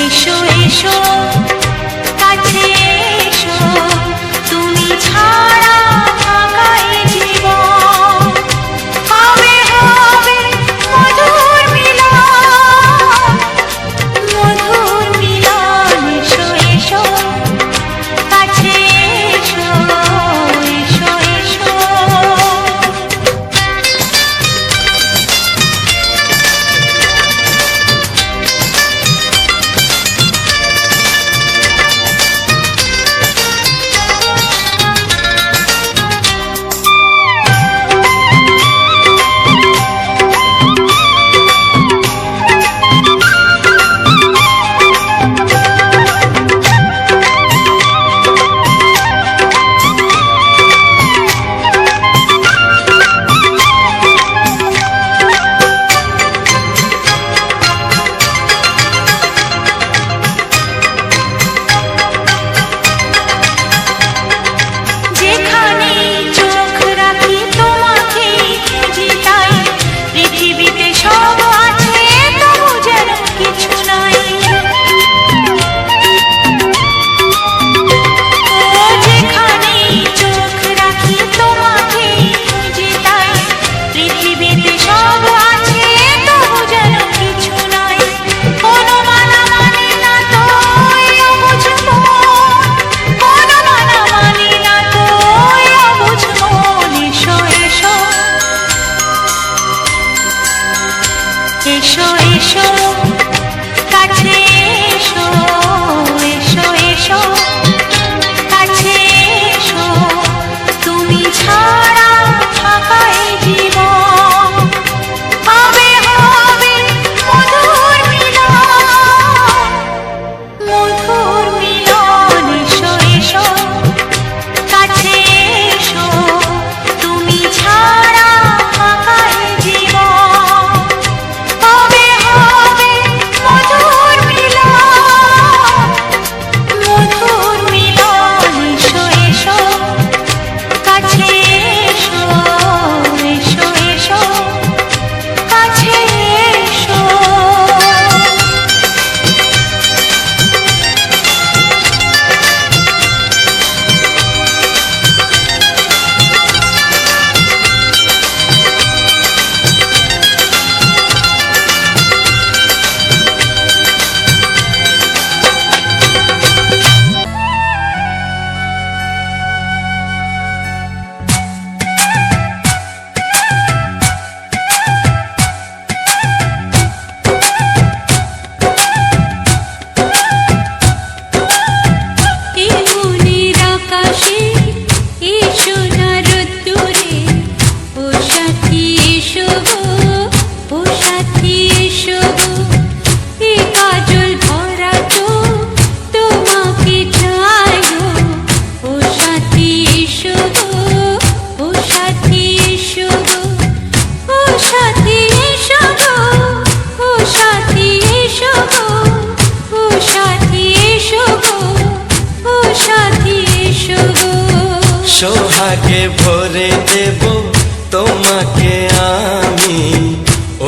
এসো এসো কাছে এসো, তুমি ছাড়া ফাঁকা এ জীবন। হবে হবে মধুর মিলন, মধুর মিলন। এসো এসো কাছে এসো, এসো এসো। এসো এসো কাছে এসো, এসো এসো কাছে এসো, তুমি ছাড়া ফাঁকা এ জীবন। হবে হবে মধুর মিলন, মধুর মিলন। এসো এসো কাছে এসো, তুমি ছাড়া ফাঁকা এ জীবন। হবে হবে মধুর মিলন, মধুর মিলন। এসো এসো কাছে এসো, এসো এসো কাছে এসো। সোহাগে ভরে দেব তোমাকে আমি,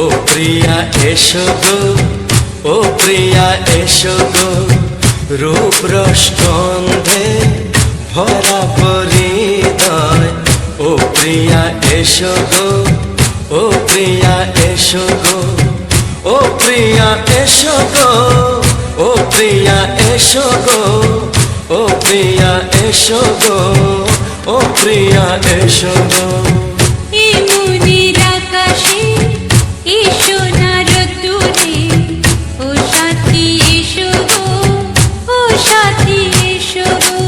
ও প্রিয়া এসো গো, ও প্রিয়া এসো গো। রূপ রস গন্ধে ভরা পরিদয়, ও প্রিয়া এসো গো, ও প্রিয়া এসো গো। ও প্রিয়া এসো গো, ও প্রিয়া এসো গো, ও প্রিয়া এসো গো, ও প্রিয়া এসো গো। এই মনের আকাশে এসো না রোদ্দুরে, ও সাথী এসো গো, ও সাথী এসো গো।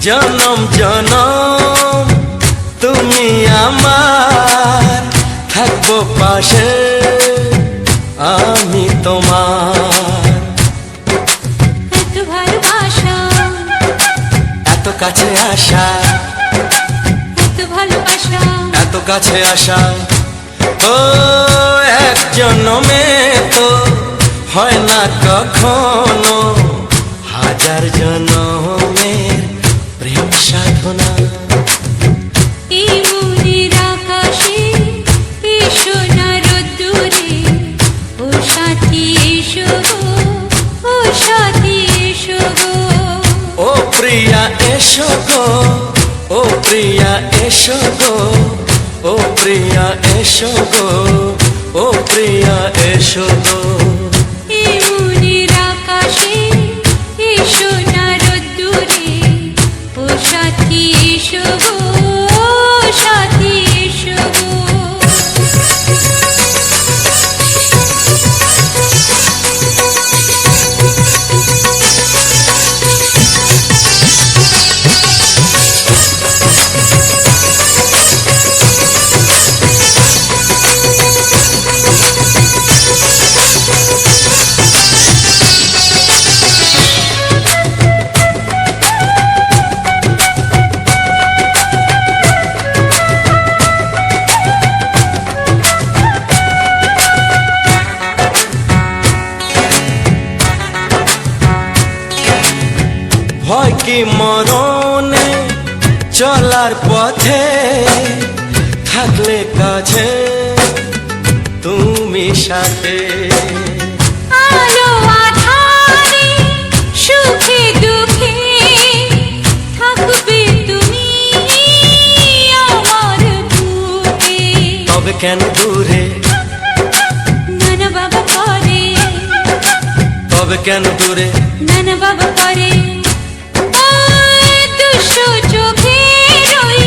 জনম জনম তুমি আমার, থাকবো পাশে আমি তোমার। এত ভালোবাসা, এত কাছে আসা, এত ভালোবাসা, এত কাছে আসা, ও এক জন্মে তো হয় না কখনো, হাজার জন্মের প্রেম সাধনা। এই মনের আকাশে এই সোনার রোদ্দুরে, ও সাথী এসো গো, ও সাথী এসো গো। ও প্রিয়া এসো গো, ও প্রিয়া এসো গো, ও প্রিয়া এসো গো, ও প্রিয়া এসো গো। এই মনের আকাশে এই সোনার রোদ্দুরে, ও সাথী এসো গো, ও সাথী এসো গো। ভয় কি মরণে চলার পথে, থাকলে কাছে তুমি সাথে। আলো আঁধারে সুখে দুঃখে থাকবে তুমি আমার বুকে। তবে কেন দূরে, নানা বাবা করে, তবে কেন দূরে, নানা বাবা করে। ওই দুষ্টু চোখের ওই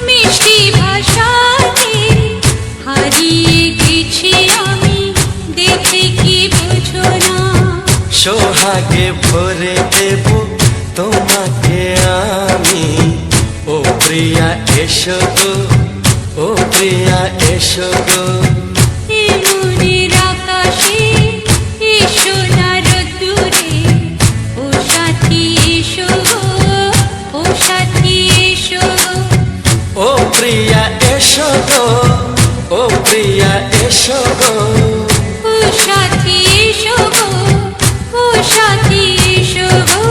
মিষ্টি ভাষাতে হারিয়ে গেছি আমি, দেখে কি বুঝো না। সোহাগে ভরে দেব তোমাকে আমি, ও প্রিয়া এসো গো, ও প্রিয়া এসো গো। এই মনের আকাশে এই সোনার রোদ্দুরে, ও সাথী এসো গো, ও সাথী এসো গো। ও প্রিয়া এসো গো, ও প্রিয়া এসো গো। ও সাথী এসো গো, ও সাথী এসো গো।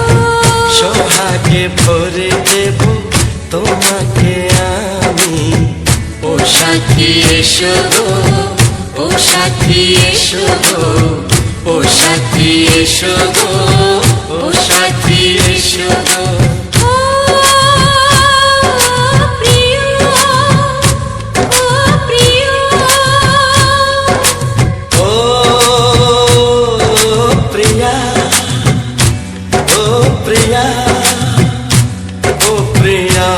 সোহাগে ভরে দেব তোমাকে আমি, ও সাথী এসো গো, ও সাথী এসো গো, ও সাথী এসো গো, ও সাথী এসো গো। ও প্রিয়, ও প্রিয়, ও প্রিয়া, ও প্রিয়া, ও প্রিয়া।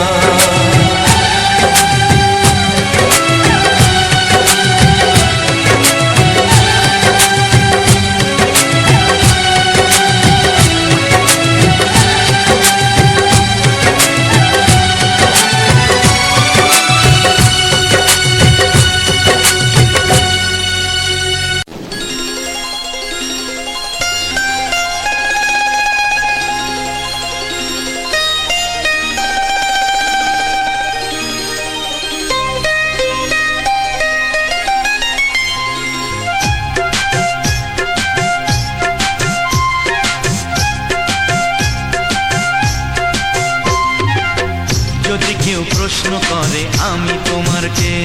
যদি কেউ প্রশ্ন করে আমি তোমার কে,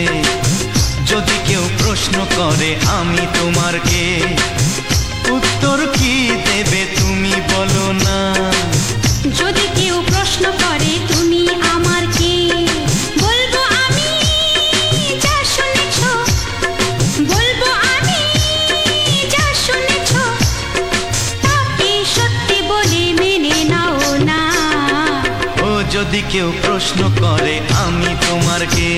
যদি কেউ প্রশ্ন করে আমি তোমার কে, উত্তর কি দেবে তুমি বলো না। যদি কেউ প্রশ্ন করে তুমি আমার কে, বলবো আমি যা শুনেছ, বলবো আমি যা শুনেছ, তাকে সত্যি বলে মেনে নাও না। ও যদি কেউ প্রশ্ন করে আমি তোমার কে,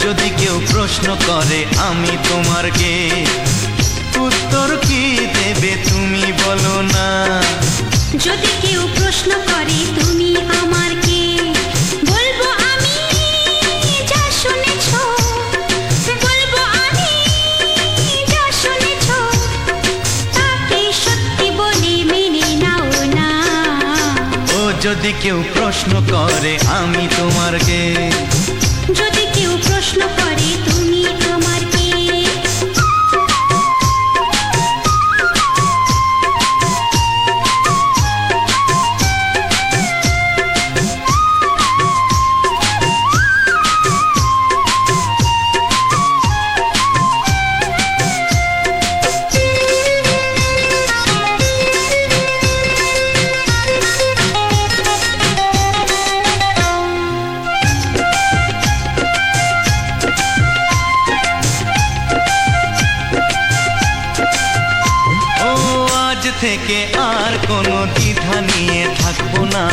যদি কেউ প্রশ্ন করে আমি তোমার কে, উত্তর কি দেবে তুমি বলো না। যদি কেউ প্রশ্ন করে তুমি আমার কে, বলবো আমি যা শুনেছ, যদি কেউ প্রশ্ন করে আমি তোমার কে, যদি কেউ প্রশ্ন করে তুমি আমার কে। থেকে আর কোনো দ্বিধা নিয়ে থাকবো না,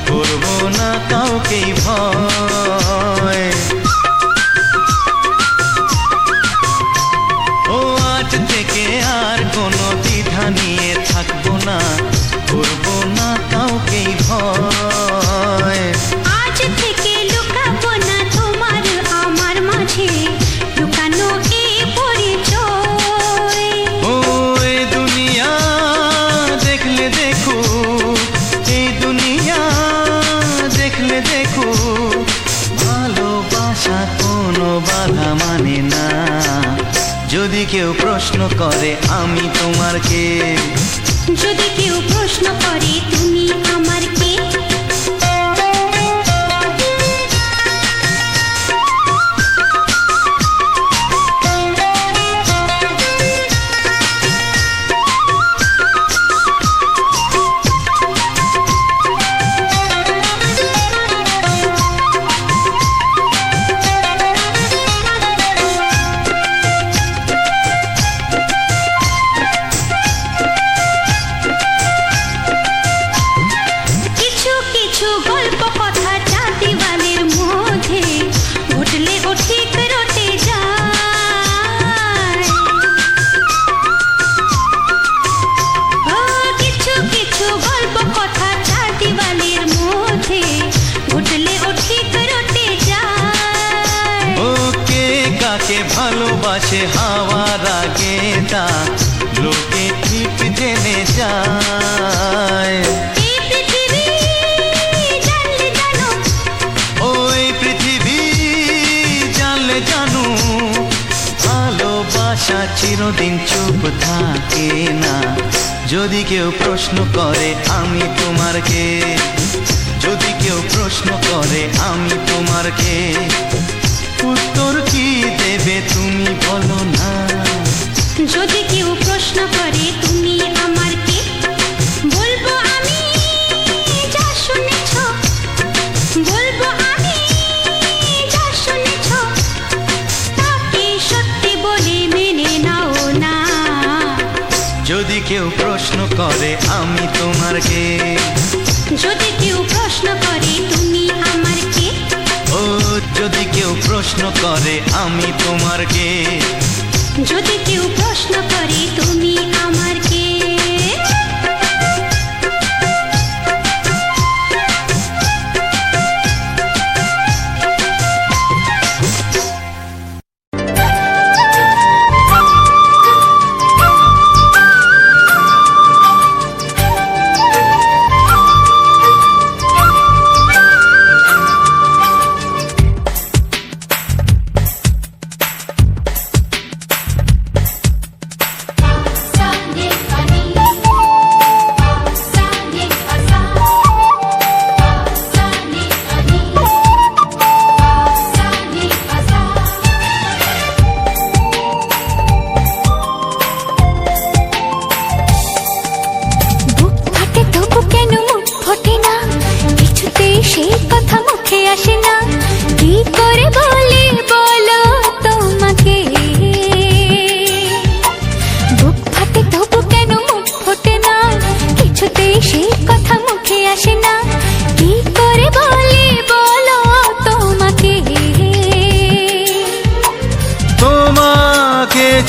করবো না কাউকেই ভয়। ও আজ থেকে আর কোনো দ্বিধা নিয়ে থাকবো না, করবো না কাউকেই ভয়। আজ থেকে লুকাবো না তোমার আমার মাঝে লুকানো এই পরিচয়। ও এই দুনিয়া দেখলে দেখো, এই দুনিয়া দেখলে দেখো, ভালোবাসা কোনো বাধা মানে না। যদি কেউ প্রশ্ন করে আমি তোমার কে, যদি কেউ প্রশ্ন করে তুমি আমার কে। ভালোবাসে হাওয়ার আগে তা লোকে ঠিক জেনে যায়। ওই পৃথিবী জানলে জানো, ভালোবাসা চিরদিন চুপ থাকে না। যদি কেউ প্রশ্ন করে আমি তোমার কে, যদি কেউ প্রশ্ন করে আমি তোমার কে, উত্তর কি দেবে তুমি বলো না। যদি কেউ প্রশ্ন করে তুমি আমার কে, বলবো আমি যা শুনেছ, বলবো আমি যা শুনেছ, তাকে সত্যি বলে মেনে নাও না। যদি কেউ প্রশ্ন করে আমি তোমার কে, যদি কেউ প্রশ্ন করে তুমি আমার কে। ও যদি কেউ প্রশ্ন করে আমি তোমার কে, যদি কেউ প্রশ্ন করে তুমি আমার কে।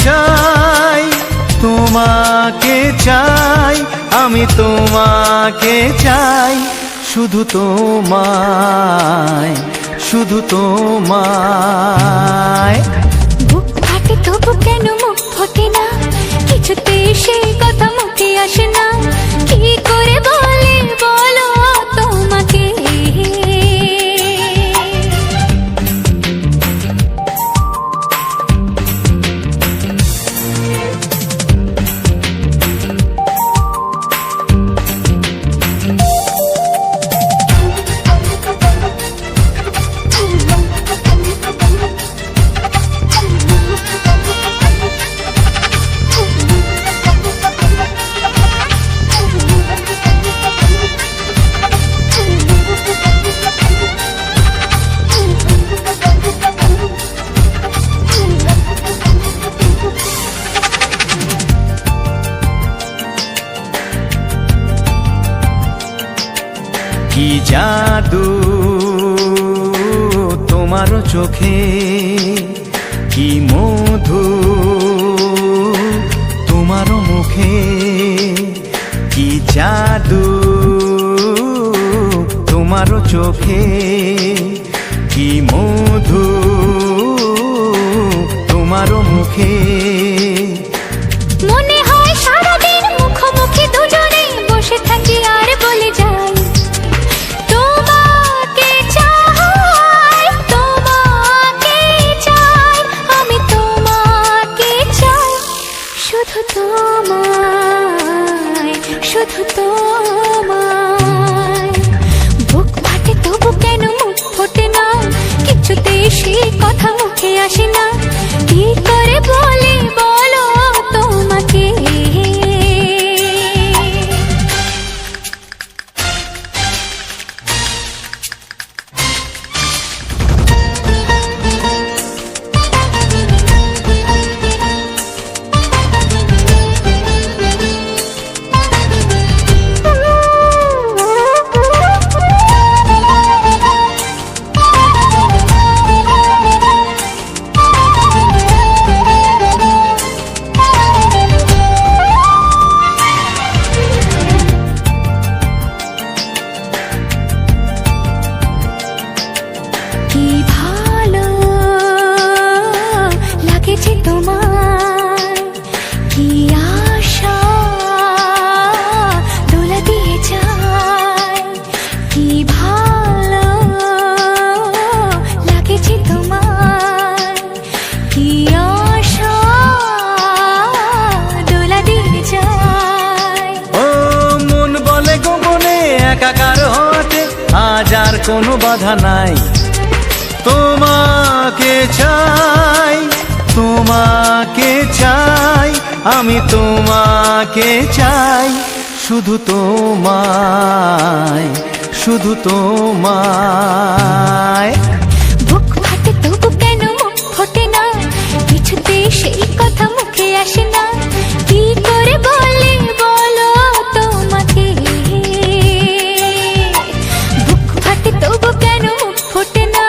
চাই, তোমাকে চাই, আমি তোমাকে চাই, শুধু তোমায়, শুধু তোমায়। বুক ফাটে তবু কেন মুখ ফোটে না, কিছুতে সেই কথা মুখে আসে না, কি করে বলে বলো তোমাকে। জাদু তোমারও চোখে, কি মধু তোমারও মুখে, কি জাদু তোমারও চোখে, কি মধু তোমারও মুখে। মনে হয় সারাদিন মুখোমুখি দুজনে বসে থাকি আর বলে যাই তোমাকে চাই, তোমাকে চাই, আমি তোমাকে চাই, শুধু তোমায়, শুধু তোমায়। বুক ফাটে তবু কেন মুখ ফোটে না, কিছুতেই সেই কথা মুখে আসে না, কি করে বলে বলো তোমাকে। কি ভালো লাগেছে তোমার, কি আশা দোলা দিয়ে যায়, কি ভালো লাগেছে তোমার, কি আশা দোলা দিয়ে যায়। ও মন বলে গোপনে একাকার হতে আজ আর কোনো বাধা নাই, তোমাকে চাই, তোমাকে চাই, আমি তোমাকে চাই, শুধু তোমায়, শুধু তোমায়। বুক ফাটে তবু কেন মুখ ফোটে না, কিছুতে সেই কথা মুখে আসে না, কি করে বলে বলো তোমাকে। বুক ফাটে তবু কেন মুখ ফোটে না,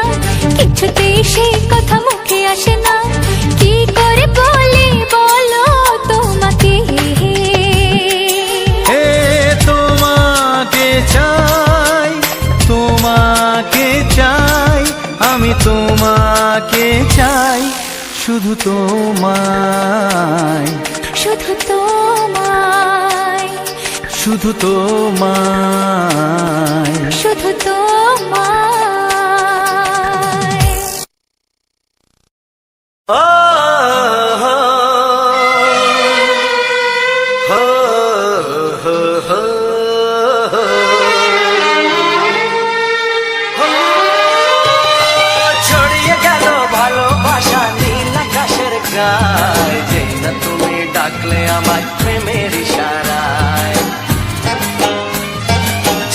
কিছুতে সেই কথা মুখে আসে না, কি করে বলে বলো তোমাকে। হে তোমাকে চাই, তোমাকে চাই, আমি তোমাকে চাই, শুধু তোমায়, শুধু তোমায়, শুধু তোমায়। শুধু তোমায়। ও হো হো হো হো হো। ছড়িয়ে গেল ভালোবাসা নীল আকাশের গায়, যেই না তুমি ডাকলে আমার প্রেমের ইশারায়।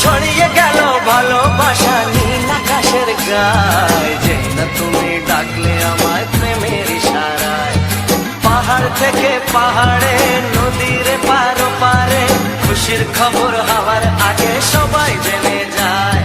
ছড়িয়ে গেল ভালোবাসা নীল আকাশের গায়, যেই না তুমি ডাকলে আমার প্রেমের ইশারায়। পাহাড় থেকে পাহাড়ে, নদীর পার পারে, খুশির খবর হওয়ার আগে সবাই জেনে যায়।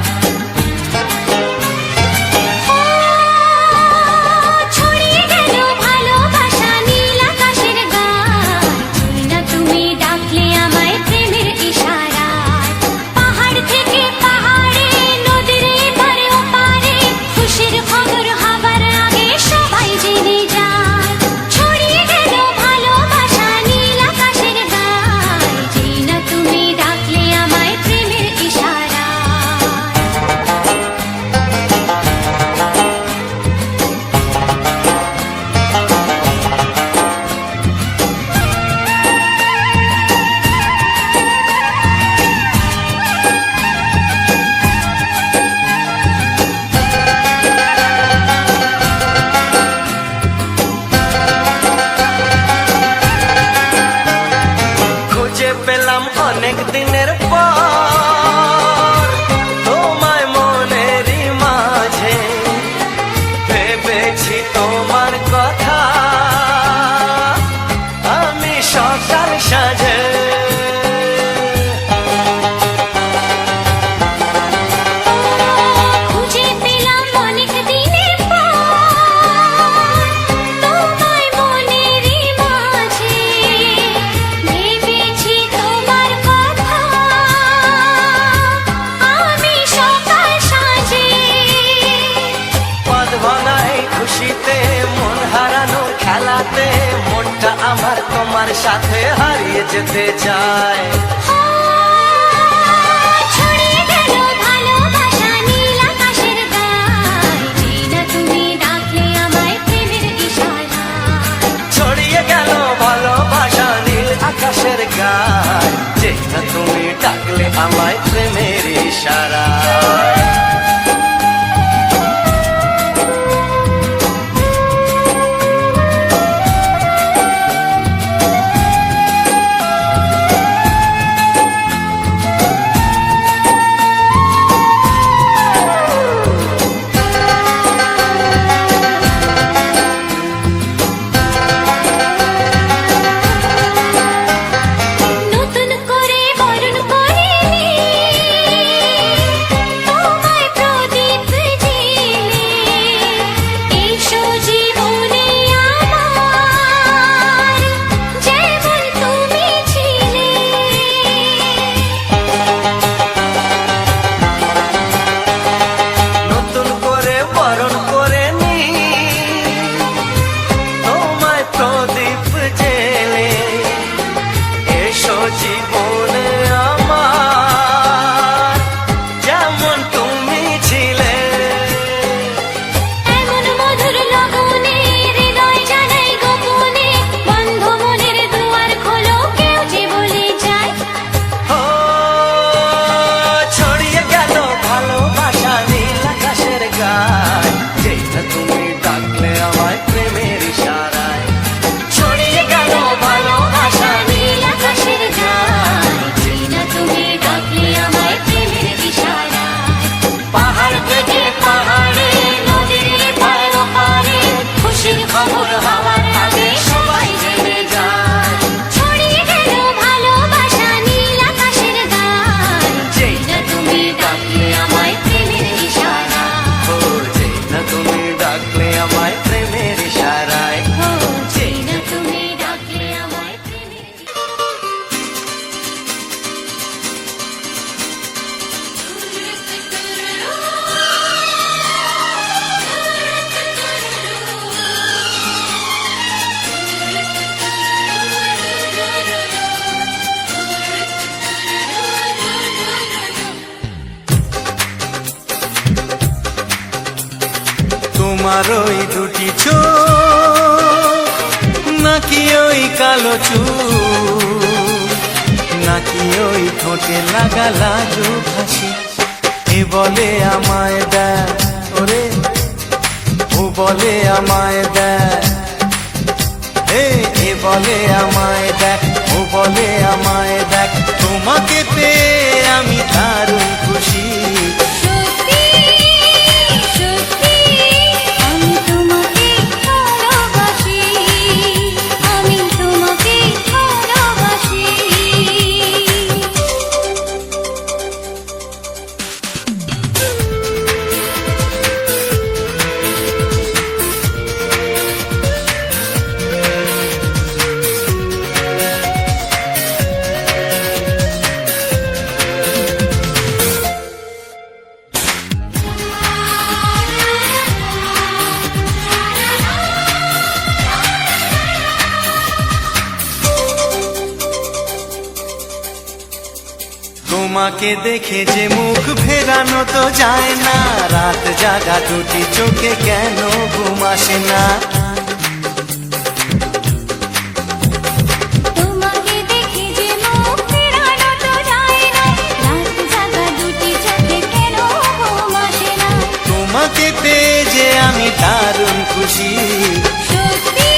ছড়িয়ে গেল ভালোবাসা নীল আকাশের গায়, যেই না তুমি ডাকলে আমায় প্রেমের ইশারায়। পাহাড় থেকে পাহাড়ে, নদীর এপারে ওপারে, খুশির খবর হবার আগে সবাই জেনে যায়। ছড়িয়ে গেল ভালোবাসা নীল আকাশের গায়, যেই না তুমি ডাকলে আমায় প্রেমের ইশারায়। খুঁজে পেলাম অনেক দিনের পর তোমায় মনেরই মাঝে, ভেবেছি তোমার কথা আমি সকাল সাজে। হাসিতে মন হারানো খেলাতে মনটা আমার তোমার সাথে হারিয়ে যেতে চায়। ছড়িয়ে গেল ভালোবাসা নীল আকাশের গায়, যেই না তুমি ডাকলে আমায় প্রেমের ইশারায়। ছড়িয়ে গেল ভালোবাসা নীল আকাশের গায়, যে না তুমি ডাকলে আমায় প্রেমের ইশারায়। নতুন করে বরণ করে তোমায় প্রদীপ জেলে, এসো জীবনে আমার যেমন তুমি ছিলে। নতুন করে বরণ করে নি তোমায় প্রদীপ জেলে, এসো জীবনে আমার যেমন তুমি ছিলে। এমন মধুর লগনে হৃদয় জানাই গোপনে, বন্ধ মনের দুয়ার খোলো কেউ যে বলে যায়। ও ছড়িয়ে গেল ভালোবাসা নীল আকাশের গায়, যেই না তুমি ডাকলে আমায় প্রেমের ইশারায়। ছড়িয়ে গেল ভালোবাসা নীল আকাশের গায়, যেই না তুমি ডাকলে আমায় প্রেমের ইশারায়। পাহাড় থেকে পাহাড়ে নদীর এপার ওপারে খুশির খবর হওয়ার আগে সবাই জেনে যায়। ছড়িয়ে গেল ভালোবাসা নীল আকাশের গায়, যেই না তুমি ডাকলে আমায় প্রেমের ইশারায়। ও যেই না তুমি ডাকলে আমায় প্রেমের ইশারায়। ও যেই না তুমি ডাকলে আমায় প্রেমের তোমার ওই দুটি চোখ নাকি ওই কালো চুল, নাকি ওই ঠোঁটে লাগা লাজুক হাসি, এ বলে আমায় দেখ ওরে, ও বলে আমায় দেখ, এ বলে আমায় দেখ, ও বলে আমায় দেখ, তোমাকে পেয়ে আমি দারুণ খুশি। সত্যি সত্যি আমি তোমাকে ভালোবাসি, আমি তোমাকে ভালোবাসি। তোমাকে দেখে যে মুখ ফেরানো তো যায় না, রাত জাগা দুটি চোখে কেন ঘুম আসে না। তোমাকে দেখে যে মুখ ফেরানো তো যায় না, রাত জাগা দুটি চোখে কেন ঘুম আসে না। তোমাকে পেয়ে যে আমি দারুণ খুশি। সত্যি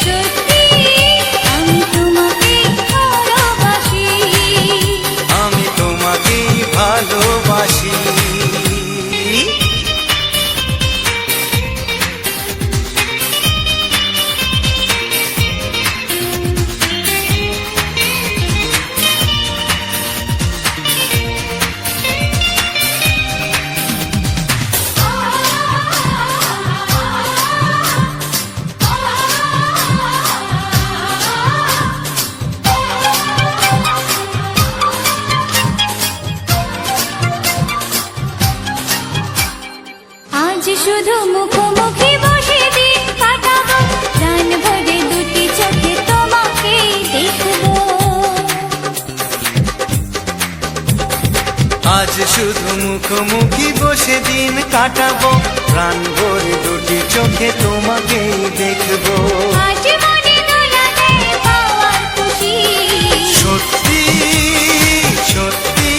সত্যি আমি তোমাকে ভালোবাসি, আমি তোমাকেই ভালোবাসি। মুখোমুখি বসে দিন কাটাবো, প্রাণ ভরে দুটি চোখে তোমাকেই দেখবো। আজ মনে দোলাতে পাওয়ার খুশি, সত্যি সত্যি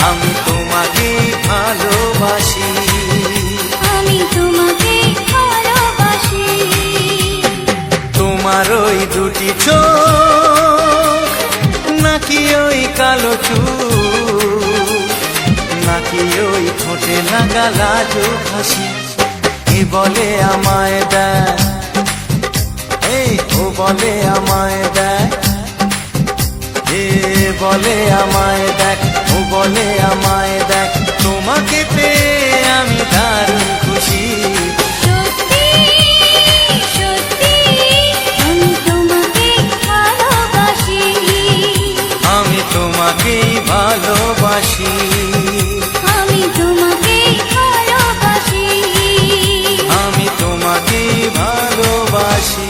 আমি তোমাকেই ভালোবাসি। আমি তোমাকে ভালোবাসি। তোমার ওই দুটি চোখ, নাকি ওই কালো চুল, নাকি ওই ঠোঁটে লাগা লাজুক হাসি, এ বলে আমায় দেয়, এই ও বলে আমায় দেয়, এ বলে আমায় দেখ, ও বলে আমায় দেখ, তোমাকে পেয়ে আমি দারুণ খুশি। সত্যি সত্যি আমি তোমাকে ভালোবাসি। আমি তোমাকেই ভালোবাসি। আমি তোমাকে ভালোবাসি। আমি তোমাকেই ভালোবাসি।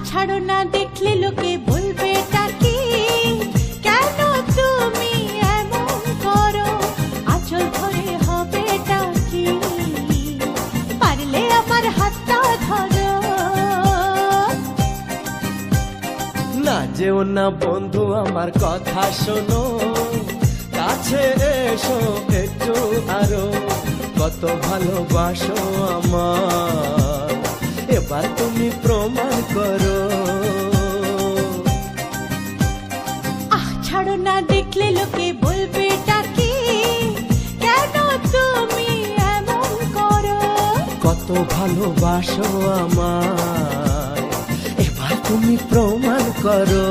ছাড়ো না, দেখলে লোকে বলবে এটা কি, কেন তুমি এমন করো, আঁচল ধরে হবে এটা কি, পারলে আমার হাতটা ধরো। না যেও না বন্ধু আমার কথা শোনো, কাছে এসো একটু আরো, কত ভালোবাসো আমার, এবার তুমি প্রমাণ করো। ছাড়ো না, দেখলে লোকে বলবে এটা কি, কেন তুমি এমন করো, কত ভালোবাসো আমায়, এবার তুমি প্রমাণ করো।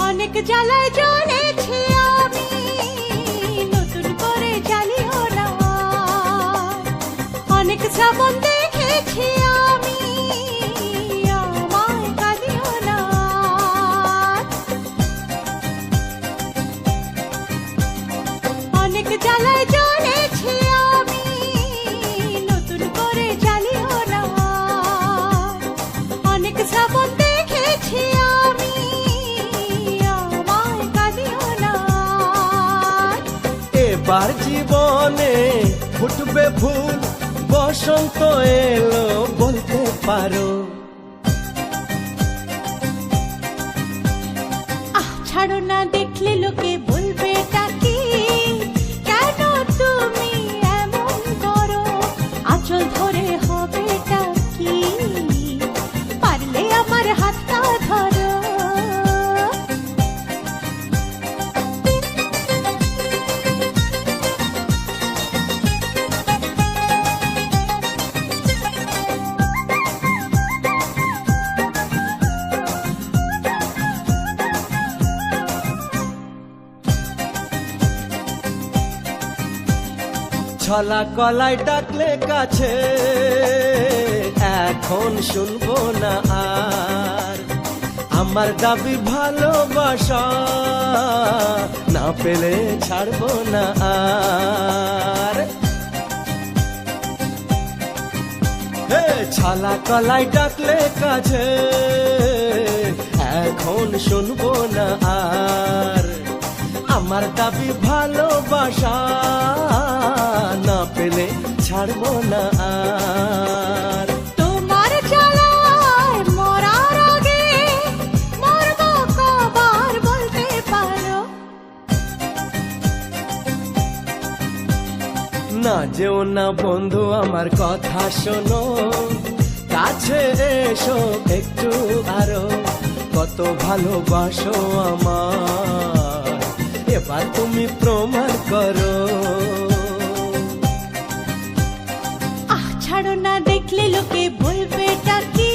অনেক জ্বালায় জ্বলেছি আমি, নতুন করে জ্বালিও না, অনেক শ্রাবণ দেখেছি আমি, আমায় কাঁদিও না। অনেক জ্বালায় জ্বলেছি আমি, নতুন করে জ্বালিও না, অনেক শ্রাবণ দেখেছি আমি, আমায় কাঁদিও না। এবার জীবনে ফুটবে ফুল, বসন্ত এলো বলতে পারো। ছাড়ো না, দেখলে লোকে বলবে এটা কি, কেন তুমি এমন করো, আঁচল ধরে হবে এটা কি, পারলে আমার হাতটা ধরো। ছলা কলাই ডাকলে কাছে, এখন শুনবো না আর, আমার দাবি ভালোবাসা, না পেলে ছাড়বো না আর। হে ছলা কলাই ডাকলে কাছে, এখন শুনবো না আর, আমার দাবি ভালোবাসা, না পেলে ছাড়বো না আর। তোমার জ্বালায় মরার আগে মরবো কবার বলতে পারো। না যেও না বন্ধু আমার কথা শোনো, কাছে এসো একটু আরো, কত ভালোবাসো আমার, এবার তুমি প্রমাণ করো। ছাড়ো না, দেখলে লোকে বলবে এটা কি,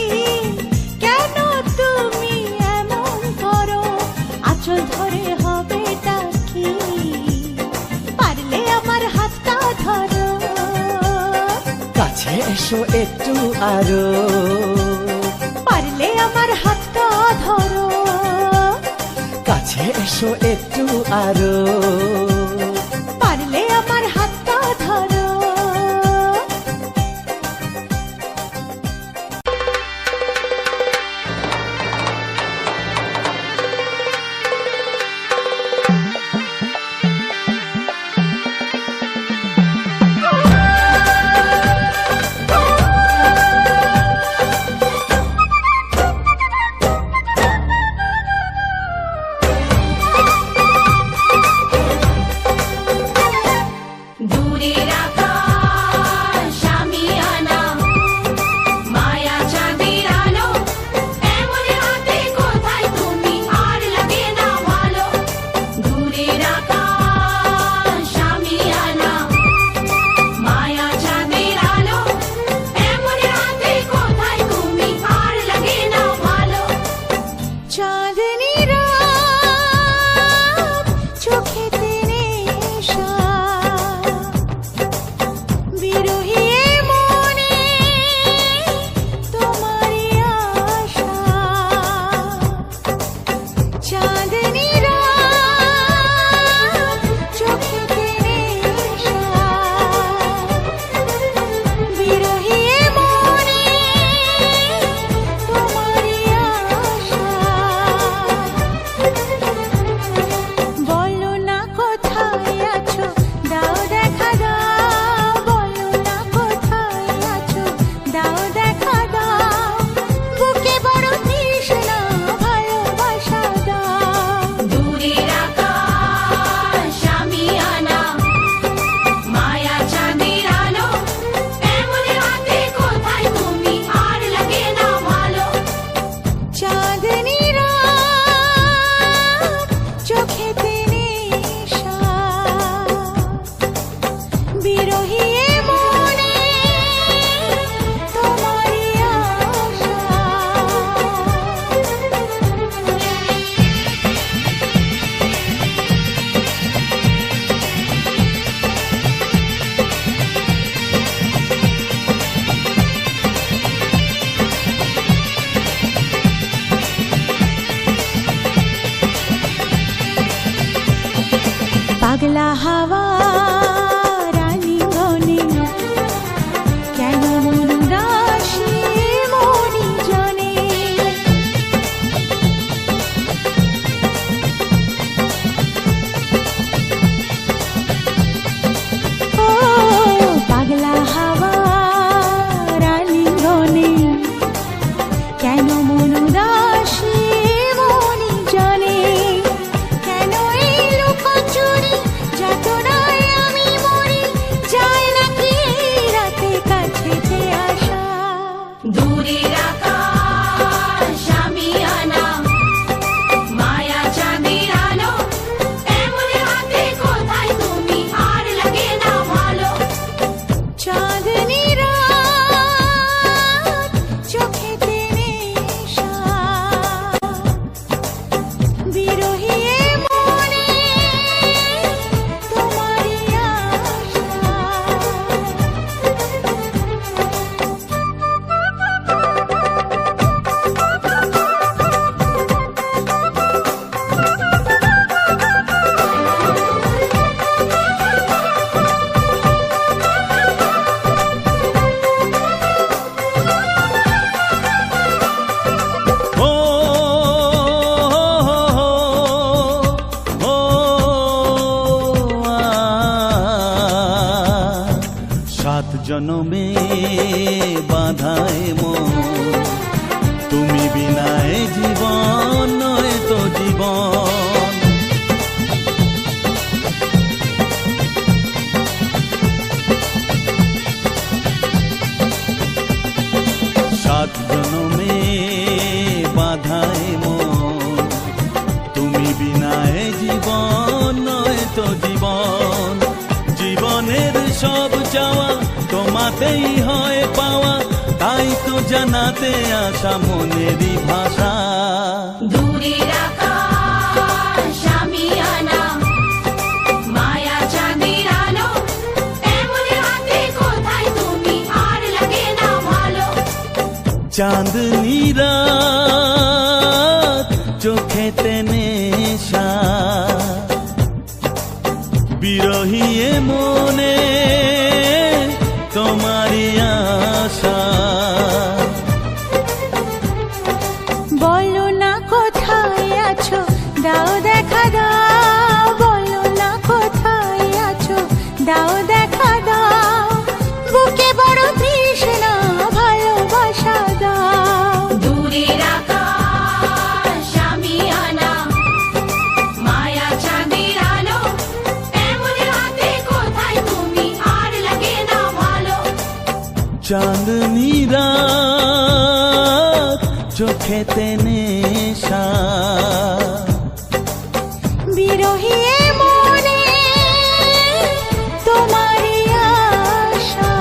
ধরে হবেটা কি, পারলে আমার হাতটা ধরো, কাছে এসো একটু আরো, পারলে আমার হাতটা ধরো, কাছে এসো একটু আরো, পারলে আমার হাতটা ধরো। দূরের আকাশ আমি আনা মায়া চাঁদের আলো এমন হাতে কোথায় তুমি আর লাগে না ভালো। দূরের আকাশ আমি আনা মায়া চাঁদের আলো এমন হাতে কোথায় তুমি আর লাগে না ভালো। চাঁদনি রাত চোখেতে নেশা, বিরহী মনে তোমারই আশা। চাঁদনি রাত চোখেতে নেশা, বিরহী মনে তোমারই আশা। বলো না কোথায় আছো, দাও দেখা দাও, বলো না কোথায় আছো, দাও দেখা দাও, বুকে বড় তৃষ্ণা ভালোবাসা দাও। দূরের আকাশ আমি আনা মায়া চাঁদের আলো এমন হাতে কোথায় তুমি আর লাগে না ভালো। চাঁদনি রাত চোখেতে নেশা, বিরহী মনে তোমারই আশা। পাগলা হাওয়া রানীগণে কেন মন উদাসী মনি জনে। ও পাগলা হাওয়া রানীগণে কেন মন উদাসী মনি জনে। কেন এই লুকোচুরি যাতনায় আমি মরি, যায় নাকি এই রাতে কাছেতে আসা। দূরের আকাশ আমি আনা মায়া চাঁদের আলো এমন হাতে কোথায় তুমি আর লাগে না ভালো। চাঁদনি রাত চোখেতে নেশা, বিরহী মনে তোমারই আশা। ও সাত জনমে বাধায় মন, তুমি বিনায় জীবন নয় তো জীবন। সাত জনমে বাধায় মন, তুমি বিনায় জীবন নয় তো জীবন। জীবনের সব চাওয়া তোমাতেই হয় পাওয়া, তাই তো জানাতে আসা মনেরই ভাষা। দূরের আকাশ শামিয়ানা মায়া চাঁদের আলো এমন রাতে কোথায় তুমি আর লাগে না ভালো চাঁদনি রাত চোখেতে নেশা বিরহী এ মনে তোমারই আশা বলো না কোথায় আছো দাও দেখা দাও বলো না কোথায় আছো দাও দেখা দাও বুকে বড় তৃষ্ণা ভালোবাসা দাও দূরের আকাশ শামিয়ানা মায়া চাঁদের আলো এমন রাতে কোথায় তুমি আর লাগে না ভালো চাঁদনি রাত চোখেতে নেশা বিরহী এ মনে তোমারই আশা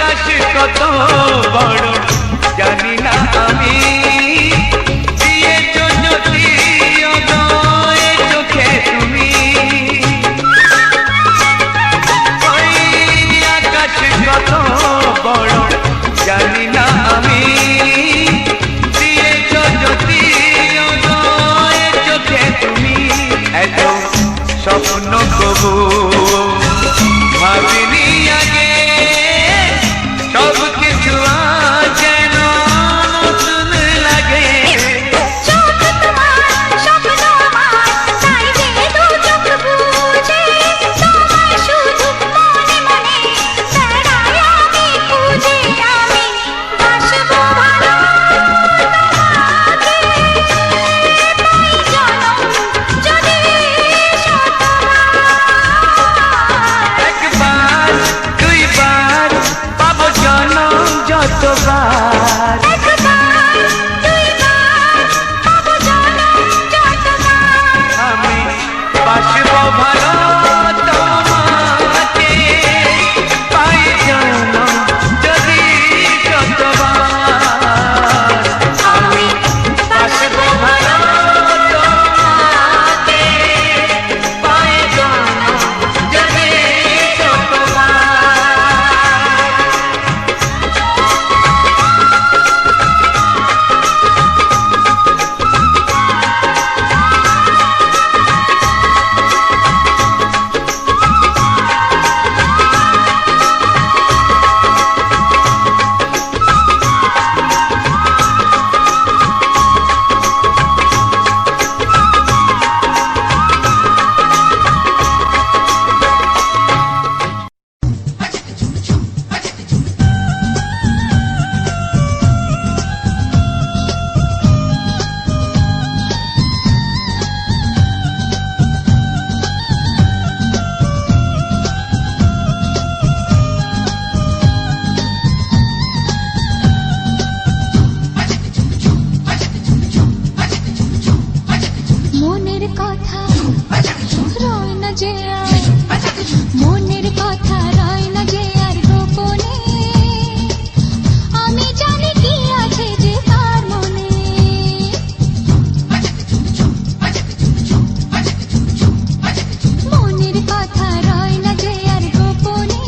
আকাশ কত বড় জানি না আমি, দিয়েছ যদি অদয় চোখে তুমি। ওই আকাশ কত বড় জানি না আমি, দিয়েছ যদি অদয় চোখে তুমি। এত স্বপ্ন কবু ভাবিনি আগে, সব কিছু আজ যেন নতুন লাগে। চোখ তোমার স্বপ্ন আমার, তাই যে দু চোখ বুঝে তোমায় শুধু মনে মনে বেড়াই আমি খুঁজে। আমি বাসবো ভালো তোমাকে, তাই জনম যদি শতবার। একবার দুইবার পাবো জনম যতবার। একবার দুইবার পাবো জনম যতবার। আমি বাসবো ভালো তোমাকে, পাই জনম যদি যতবার। আমি বাসবো ভালো তোমাকে, পাই জনম যদি যতবার। মনের কথা রয় না যে আর, মনের কথা রয় না যে আর গোপনে। আমি জানি কি আছে যে তার মনে। মনের কথা রয় না যে আর গোপনে।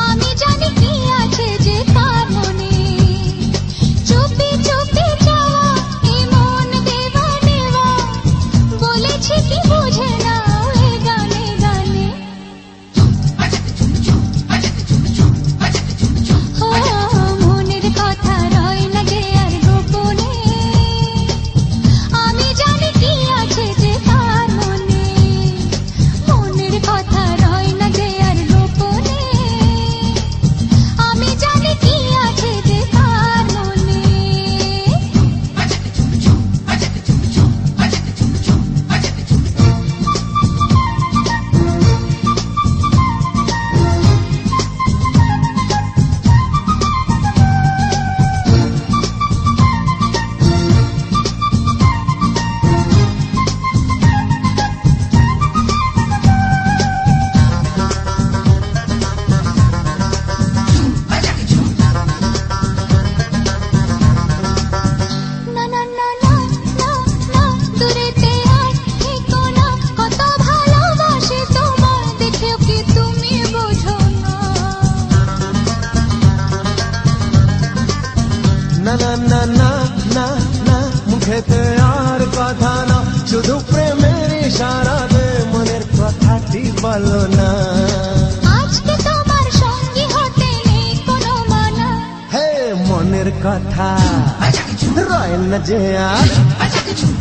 আমি জানি কি আছে যে তার মনে। চুপি চুপি যাওয়া এই মন দেওয়া নেওয়া, বলেছি কি বুঝে না এ গানে গানে। ও মনের কথা রয় না যে আর গোপনে। আমি জানি কি আছে যে তার মনে। মনের কথা রয় না যে আর গোপনে। আমি জানি কি আছে যে তার মনে। না না না না না না, দূরেতে আর থেকো না। কত ভালোবাসি তোমায়, দেখেও কি তুমি বোঝো না। না না না না না না, মুখেতে আর কথা না, শুধু প্রেমের ইশারাতে মনের কথাটি বলো না। আজকে তোমার সঙ্গী হতে নেই কোনো মানা। হে মনের কথা রয় না যে আর,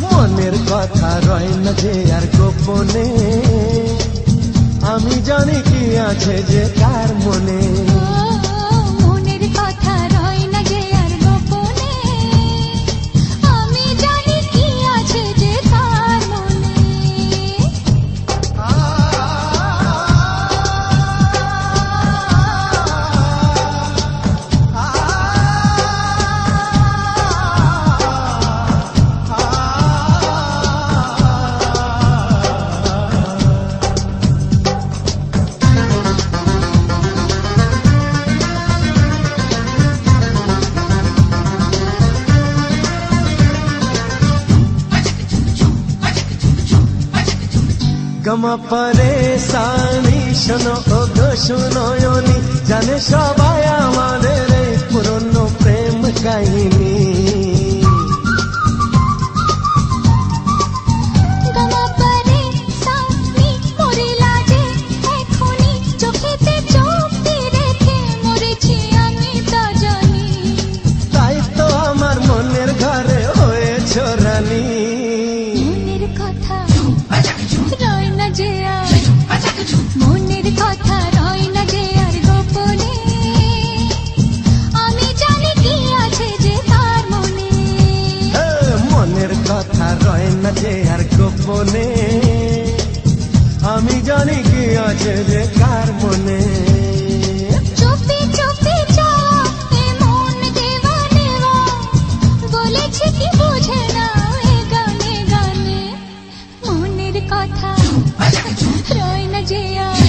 মনের কথা রয় না যে আর গোপনে। আমি জানি কি আছে যে তার মনে। ও মনের কথা রয় না যে আর গোপনে। আমি জানি কি আছে যে তার মনে। গমা পরেশানি শোনো ও গো শুনয়নি জানে সবাই আমাদের এই পুরনো প্রেম কাহিনী গমা পরে সানি মোরে লাগে এখনি চোখেতে চোখ রেখে মরেছি আমি তা জানি তাই তো আমার মনের ঘরে হয়েছ রানী মনের কথা রয় না যে আর মনের কথা রয় না যে আর গোপনে আমি জানি কি আছে যে তার মনে মনের কথা রয় না যে আর গোপনে আমি জানি কি আছে যে কার মনে চুপি চুপি যাওয়া এ মন দেওয়া নেওয়া বলেছি কি বুঝে না এ গানে গানে মনের কথা রয় না যে আর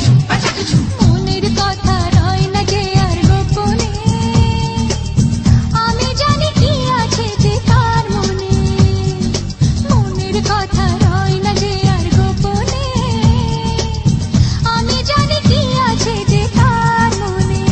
মনের কথা রয় না যে আর গোপনে আমি জানি কি আছে যে তার মনে মনের কথা রয় না যে আর গোপনে আমি জানি কি আছে যে তার মনে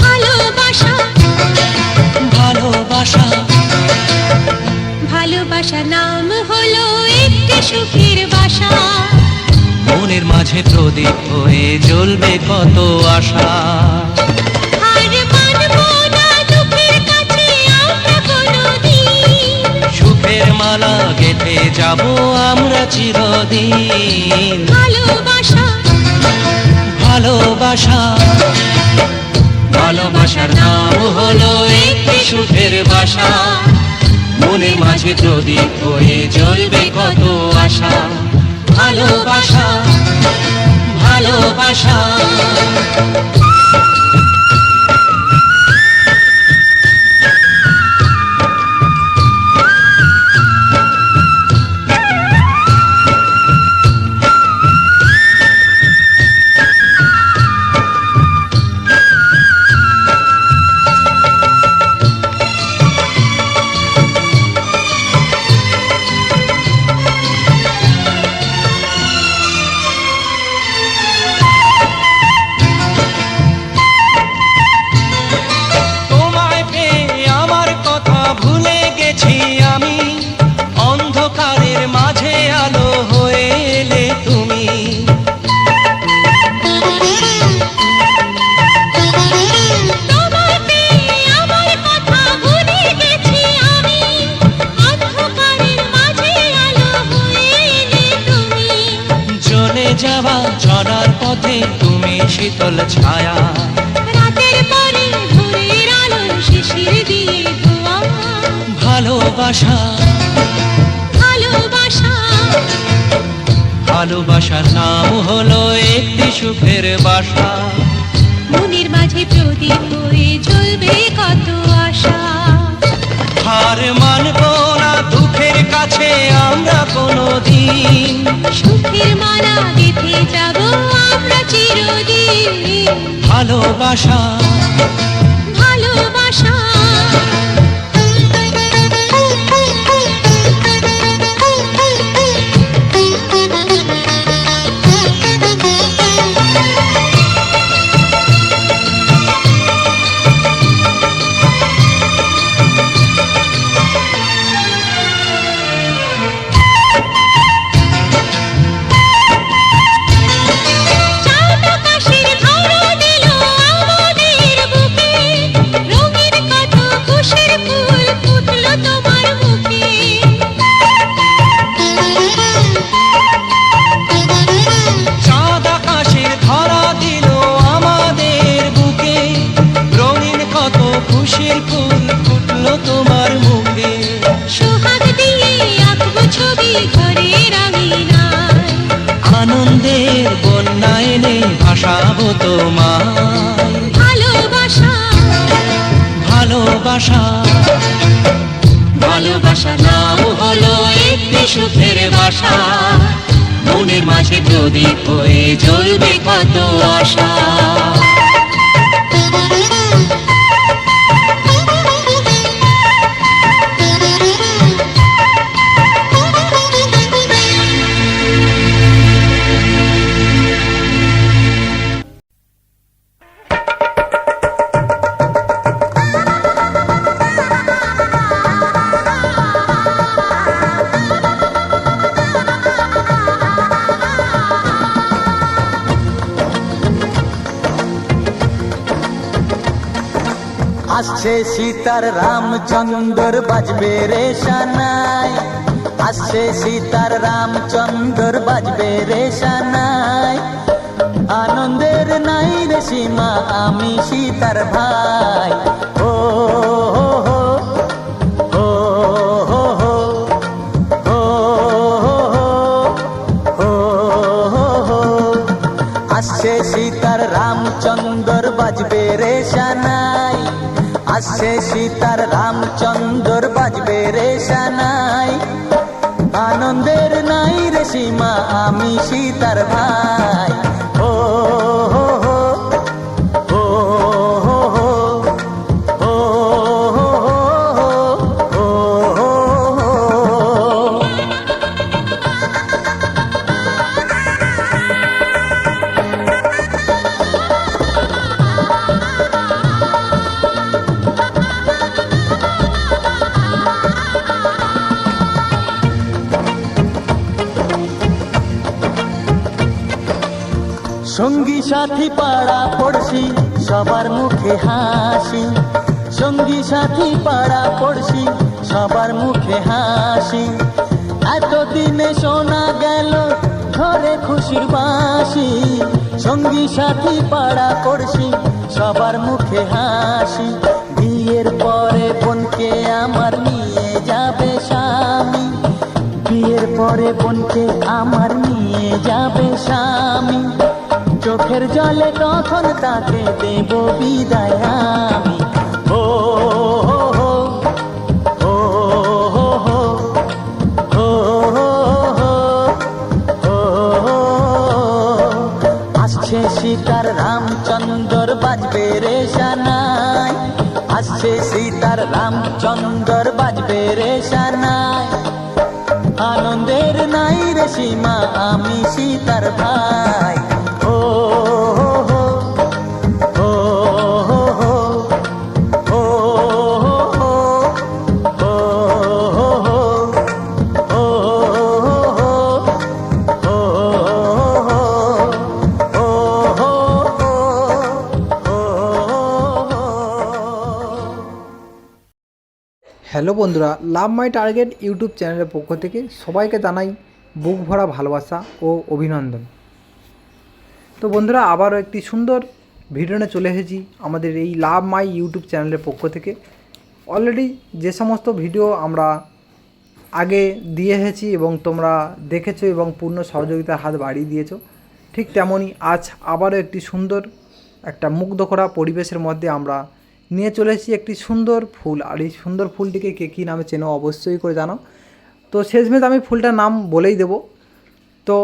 ভালোবাসা ভালোবাসা ভালোবাসা নাম হলো একটি সুখের বাসা মনের মাঝে প্রদীপ হয়ে জ্বলবে কত আশা আর মানবো না দুঃখের কাছে আমরা কোনোদিন সুখের মালা গেঁথে যাব আমরা চিরদিন ভালোবাসা ভালোবাসা ভালোবাসার নাম হলো একটি সুখের বাসা মনের মাঝে প্রদীপ হয়ে জ্বলবে কত আশা ভালোবাসা ভালোবাসা তোমায় পেয়ে আমার কথা ভুলে গেছি আমি অন্ধকারের মাঝে আলো হয়ে এলে তুমি তোমায় পেয়ে আমার কথা ভুলে গেছি আমি অন্ধকারের মাঝে আলো হয়ে এলে তুমি জ্বলে যাওয়া চলার পথে তুমি শীতল ছায়া রাতের পরে ভোরের আলো শিশির দিয়ে ধোয়া ভালোবাসা ভালোবাসা ভালোবাসার নাম হলো একটি সুখের বাসা মনের মাঝে প্রদীপ হয়ে জ্বলবে কত আশা হার মানব না দুঃখের কাছে আমরা কোনোদিন সুখের মালা গেঁথে যাব আমরা চিরদিন ভালোবাসা ভালোবাসা চাঁদ আকাশের ধরা দিল আমাদের বুকে ভালোবাসা। ভালোবাসা নাম হলো একটি সুখের বাসা, মনের মাঝে প্রদীপ হয়ে জ্বলবে কত আশা। আসছে সীতার রামচন্দ্র বাজবে রে সানাই, আসছে সীতার রামচন্দ্র বাজবে রে সানাই। আনন্দের নাই রে সীমা আমি সীতার ভাই। ও হো হো ও হো হো ও হো হো হো। আসছে সীতার রামচন্দ্র বাজবে রে সানাই, আসছে সীতার রামচন্দ্র বাজবে রে সানাই। আনন্দের নাই রে সীমা আমি সীতার ভাই। ও হো হো ও হো হো ও হো হো ও হো হো। সঙ্গী সাথী পাড়া পড়শি সবার মুখে হাসি, সঙ্গী সাথী পাড়া পড়শি সবার মুখে হাসি। এতদিনে শোনা গেল ঘরে খুশির বাঁশি, সঙ্গী সাথী পাড়া পড়শি সবার মুখে হাসি। বিয়ের পরে বোনকে আমার নিয়ে যাবে স্বামী, বিয়ের পরে বোনকে আমার নিয়ে যাবে স্বামী। চোখের জলে তখন তাকে দেব বিদায় আমি। ও হো হো ও হো হো ও হো হো ও হো। আসছে সীতার রামচন্দ্র বাজবে রে সানাই, আসছে সীতার রামচন্দ্র বাজবে রে সানাই। আনন্দের নাই রে সীমা আমি সীতার ভাই। ও হো হো ও হো হো ও হো হো ও হো হো ও হো হো ও হো হো। হ্যালো বন্ধুরা, লাভ মাই টার্গেট ইউটিউব চ্যানেলের পক্ষ থেকে সবাইকে জানাই বুক ভরা ভালোবাসা ও অভিনন্দন। তো বন্ধুরা, আবারও একটি সুন্দর ভিডিও নিয়ে চলে এসেছি আমাদের এই লাভ মাই ইউটিউব চ্যানেলের পক্ষ থেকে। অলরেডি যে সমস্ত ভিডিও আমরা আগে দিয়ে এসেছি এবং তোমরা দেখেছো এবং পূর্ণ সহযোগিতার হাত বাড়িয়ে দিয়েছো, ঠিক তেমনই আজ আবারও একটি সুন্দর একটা মুগ্ধ করা পরিবেশের মধ্যে আমরা নিয়ে চলে এসেছি একটি সুন্দর ফুল। আর এই সুন্দর ফুলটিকে কে কী নামে চেনো অবশ্যই করে জানাও। তো শেষমেশ আমি ফুলটার নাম বলেই দেব। তো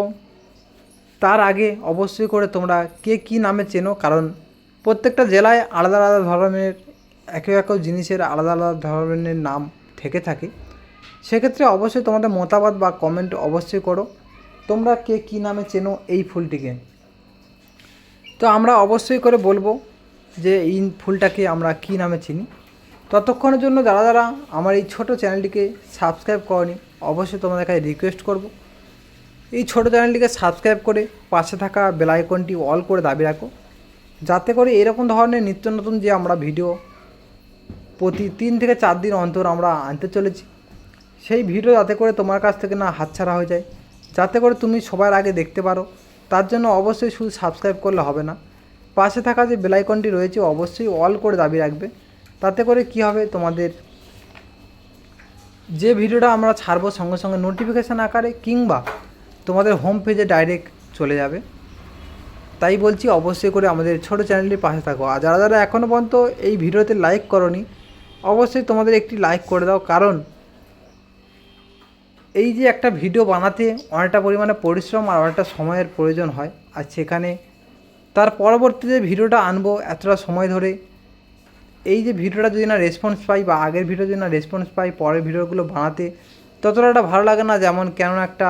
তার আগে অবশ্যই করে তোমরা কে কী নামে চেনো, কারণ প্রত্যেকটা জেলায় আলাদা আলাদা ধরনের একে একে জিনিসের আলাদা আলাদা ধরনের নাম থেকে থাকে। সেক্ষেত্রে অবশ্যই তোমাদের মতামত বা কমেন্ট অবশ্যই করো তোমরা কে কী নামে চেনো এই ফুলটিকে। তো আমরা অবশ্যই করে বলবো যে এই ফুলটাকে আমরা কী নামে চিনি। ততক্ষণের জন্য যারা যারা আমার এই ছোট চ্যানেলটিকে সাবস্ক্রাইব করনি, অবশ্যই তোমাদের কাছে রিকোয়েস্ট করব এই ছোট চ্যানেলটিকে সাবস্ক্রাইব করে পাশে থাকা বেল আইকনটি অল করে দাবি রাখো, যাতে করে এরকম ধরনের নিত্য নতুন যে আমরা ভিডিও প্রতি 3 থেকে 4 দিন অন্তর আমরা আনতে চলেছি, সেই ভিডিও যাতে করে তোমার কাছ থেকে না হাতছাড়া হয়ে যায়, যাতে করে তুমি সবার আগে দেখতে পারো। তার জন্য অবশ্যই শুধু সাবস্ক্রাইব করলে হবে না, পাশে থাকা যে বেল আইকনটি রয়েছে অবশ্যই অল করে দাবি রাখবে। তাতে করে কি হবে, তোমাদের যে ভিডিওটা আমরা ছাড়বো সঙ্গে সঙ্গে নোটিফিকেশান আকারে কিংবা তোমাদের হোম পেজে ডাইরেক্ট চলে যাবে। তাই বলছি অবশ্যই করে আমাদের ছোট চ্যানেলটির পাশে থাকো। আর যারা যারা এখনও পর্যন্ত এই ভিডিওতে লাইক করনি অবশ্যই তোমাদের একটি লাইক করে দাও, কারণ এই যে একটা ভিডিও বানাতে অনেকটা পরিমাণে পরিশ্রম আর অনেকটা সময়ের প্রয়োজন হয়, আর সেখানে তার পরবর্তীতে ভিডিওটা আনবো এতটা সময় ধরে, এই যে ভিডিওটা যদি না রেসপন্স পাই বা আগের ভিডিও যদি না রেসপন্স পাই, পরের ভিডিওগুলো বানাতে ততটা একটা ভালো লাগে না, যেমন কেমন একটা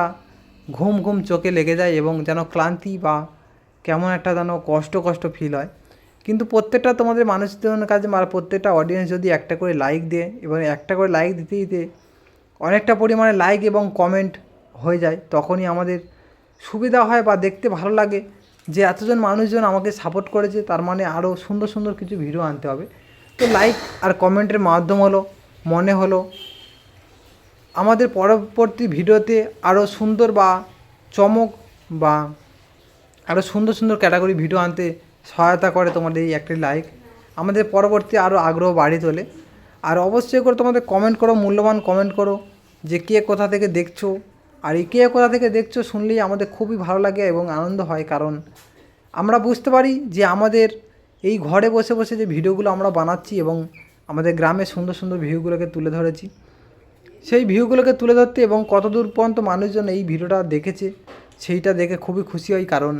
ঘুম ঘুম চোখে লেগে যায় এবং যেন ক্লান্তি বা কেমন একটা যেন কষ্ট কষ্ট ফিল হয়। কিন্তু প্রত্যেকটা তোমাদের মানুষদের কাছে বা প্রত্যেকটা অডিয়েন্স যদি একটা করে লাইক দেয়, এবং একটা করে লাইক দিতে দিতে অনেকটা পরিমাণে লাইক এবং কমেন্ট হয়ে যায়, তখনই আমাদের সুবিধা হয় বা দেখতে ভালো লাগে যে এতজন মানুষজন আমাকে সাপোর্ট করেছে, তার মানে আরও সুন্দর সুন্দর কিছু ভিডিও আনতে হবে। তো লাইক আর কমেন্টের মাধ্যম হলো মনে হলো আমাদের পরবর্তী ভিডিওতে আরও সুন্দর বা চমক বা আরও সুন্দর সুন্দর ক্যাটাগরি ভিডিও আনতে সহায়তা করে। তোমাদের এই একটি লাইক আমাদের পরবর্তী আরও আগ্রহ বাড়িয়ে তোলে। আর অবশ্যই করে তোমাদের কমেন্ট করো, মূল্যবান কমেন্ট করো যে কে কোথা থেকে দেখছো, আর এই কে কোথা থেকে দেখছো শুনলেই আমাদের খুবই ভালো লাগে এবং আনন্দ হয়, কারণ আমরা বুঝতে পারি যে আমাদের এই ঘরে বসে বসে যে ভিডিওগুলো আমরা বানাচ্ছি এবং আমাদের গ্রামের সুন্দর সুন্দর ভিউগুলোকে তুলে ধরেছি, সেই ভিউগুলোকে তুলে ধরতে এবং কত দূর পর্যন্ত মানুষজন এই ভিডিওটা দেখেছে সেইটা দেখে খুবই খুশি হই, কারণ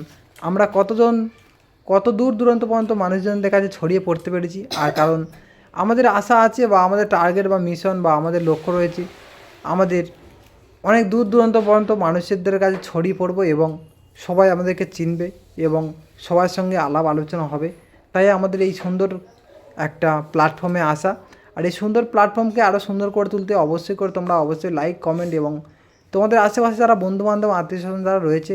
আমরা কত দূর দূরান্ত পর্যন্ত মানুষজনদের কাছে ছড়িয়ে পড়তে পেরেছি। আর কারণ আমাদের আশা আছে বা আমাদের টার্গেট বা মিশন বা আমাদের লক্ষ্য রয়েছে আমাদের অনেক দূর দূরান্ত পর্যন্ত মানুষদের কাছে ছড়িয়ে পড়বো এবং সবাই আমাদেরকে চিনবে এবং সবার সঙ্গে আলাপ আলোচনা হবে। তাই আমাদের এই সুন্দর একটা প্ল্যাটফর্মে আসা, আর এই সুন্দর প্ল্যাটফর্মকে আরও সুন্দর করে তুলতে অবশ্যই করে তোমরা অবশ্যই লাইক কমেন্ট এবং তোমাদের আশেপাশে যারা বন্ধুবান্ধব আত্মীয় স্বজন যারা রয়েছে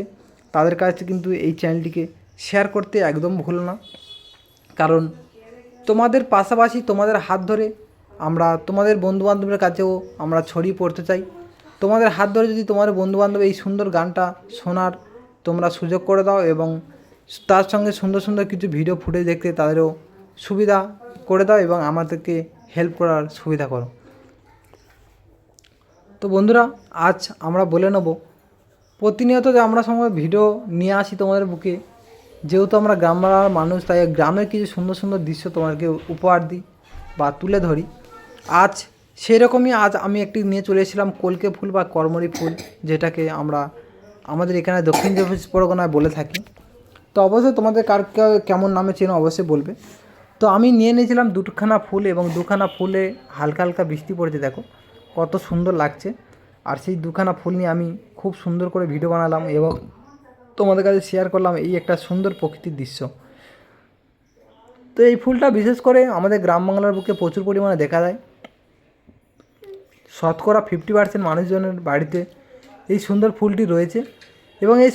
তাদের কাছে কিন্তু এই চ্যানেলটিকে শেয়ার করতে একদম ভুলো না, কারণ তোমাদের পাশাপাশি তোমাদের হাত ধরে আমরা তোমাদের বন্ধুবান্ধবের কাছেও আমরা ছড়িয়ে পড়তে চাই। তোমাদের হাত ধরে যদি তোমাদের বন্ধুবান্ধব এই সুন্দর গানটা শোনার তোমরা সুযোগ করে দাও এবং তার সঙ্গে সুন্দর সুন্দর কিছু ভিডিও ফুটেজ দেখতে তাদেরও সুবিধা করে দাও এবং আমাদেরকে হেল্প করার সুবিধা করো। তো বন্ধুরা, আজ আমরা বলে নেব প্রতিনিয়ত যে আমরা সময় ভিডিও নিয়ে আসি তোমাদের বুকে, যেহেতু আমরা গ্রামের মানুষ তাই গ্রামের কিছু সুন্দর সুন্দর দৃশ্য তোমাদেরকে উপহার দিই বা তুলে ধরি। আজ সেই রকমই আজ আমি একটি নিয়ে চলে এসেছিলাম কলকে ফুল বা কর্মরি ফুল, যেটাকে আমরা আমাদের এখানে দক্ষিণ চব্বিশ পরগনায় বলে থাকি। তো অবশ্যই তোমাদের কার কেমন নামে চেনো অবশ্যই বলবে। তো আমি নিয়ে নিয়েছিলাম দুখানা ফুল এবং দুখানা ফুলে হালকা হালকা বৃষ্টি পড়েছে, দেখো কত সুন্দর লাগছে। আর সেই দুখানা ফুল নিয়ে আমি খুব সুন্দর করে ভিডিও বানালাম এবং তোমাদের কাছে শেয়ার করলাম এই একটা সুন্দর প্রকৃতির দৃশ্য। তো এই ফুলটা বিশেষ করে আমাদের গ্রাম বাংলার বুকে প্রচুর পরিমাণে দেখা যায়। শতকরা 50% মানুষজনের বাড়িতে এই সুন্দর ফুলটি রয়েছে এবং এই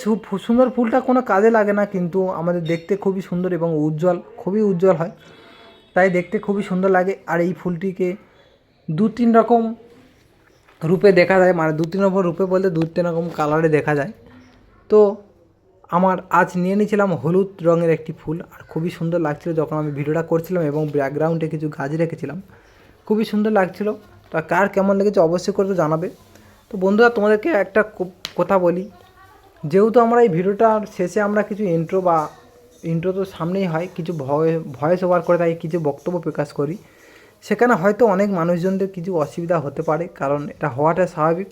সুন্দর ফুলটা কোনো কাজে লাগে না, কিন্তু আমাদের দেখতে খুবই সুন্দর এবং উজ্জ্বল, খুবই উজ্জ্বল হয়, তাই দেখতে খুবই সুন্দর লাগে। আর এই ফুলটিকে 2-3 রকম রূপে দেখা যায়, মানে 2-3 রকম রূপে বলতে 2-3 রকম কালারে দেখা যায়। তো আমার আজ নিয়ে নিয়েছিলাম হলুদ রঙের একটি ফুল, আর খুবই সুন্দর লাগছিল যখন আমি ভিডিওটা করছিলাম এবং ব্যাকগ্রাউন্ডে কিছু গাছ রেখেছিলাম, খুবই সুন্দর লাগছিল। তা কার কেমন লেগেছে অবশ্যই করে তো জানাবে। তো বন্ধুরা, তোমাদেরকে একটা কথা বলি, যেহেতু আমরা এই ভিডিওটার শেষে আমরা কিছু ইন্ট্রো তো সামনেই হয়, কিছু ভয়েস ওভার করে তাই কিছু বক্তব্য প্রকাশ করি, সেখানে হয়তো অনেক মানুষজনদের কিছু অসুবিধা হতে পারে, কারণ এটা হওয়াটা স্বাভাবিক।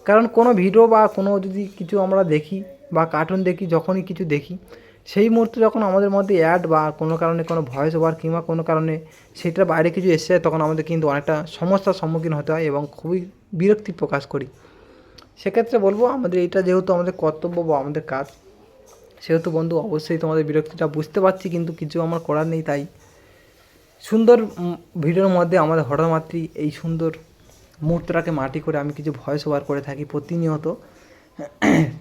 কারণ কোনো ভিডিও বা কোনো যদি কিছু আমরা দেখি বা কার্টুন দেখি, যখনই কিছু দেখি সেই মুহূর্তে যখন আমাদের মধ্যে অ্যাড বা কোনো কারণে কোনো ভয়েস ওভার কিংবা কোনো কারণে সেটার বাইরে কিছু এসে যায়, তখন আমাদের কিন্তু অনেকটা সমস্যার সম্মুখীন হতে হয় এবং খুবই বিরক্তি প্রকাশ করি। সেক্ষেত্রে বলবো আমাদের এটা যেহেতু আমাদের কর্তব্য বা আমাদের কাজ, সেহেতু বন্ধু অবশ্যই তোমাদের বিরক্তিটা বুঝতে পারছি, কিন্তু কিছু আমার করার নেই। তাই সুন্দর ভিডিওর মধ্যে আমাদের হঠাৎ মাত্রই এই সুন্দর মুহূর্তটাকে মাটি করে আমি কিছু ভয়েস ওভার করে থাকি প্রতিনিয়ত।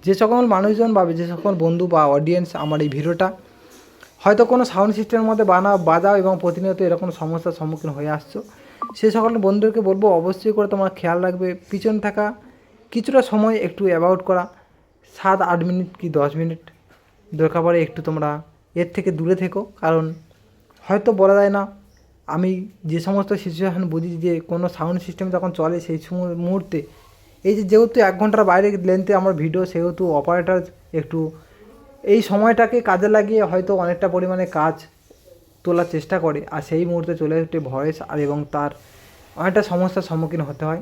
যে সকল মানুষজন বা যে সকল বন্ধু বা অডিয়েন্স আমার এই ভিডিওটা হয়তো কোনো সাউন্ড সিস্টেমের মধ্যে বাজাও এবং প্রতিনিয়ত এরকম সমস্যার সম্মুখীন হয়ে আসছো, সেই সকল বন্ধুদেরকে বলবো অবশ্যই করে তোমরা খেয়াল রাখবে, পিছন থাকা কিছুটা সময় একটু অ্যাভয়েড করা, 7-8 মিনিট কি 10 মিনিট দরকার পড়ে একটু তোমরা এর থেকে দূরে থেকো। কারণ হয়তো বলা যায় না, আমি যে সমস্ত সিচুয়েশান বুঝি যে কোনো সাউন্ড সিস্টেম যখন চলে সেই মুহূর্তে এই যেহেতু 1 ঘন্টার বাইরে লেন্থে আমার ভিডিও, সেহেতু অপারেটর একটু এই সময়টাকে কাজে লাগিয়ে হয়তো অনেকটা পরিমাণে কাজ তোলার চেষ্টা করে, আর সেই মুহূর্তে চলে আসে ভয়েস আর এবং তার অনেকটা সমস্যার সম্মুখীন হতে হয়।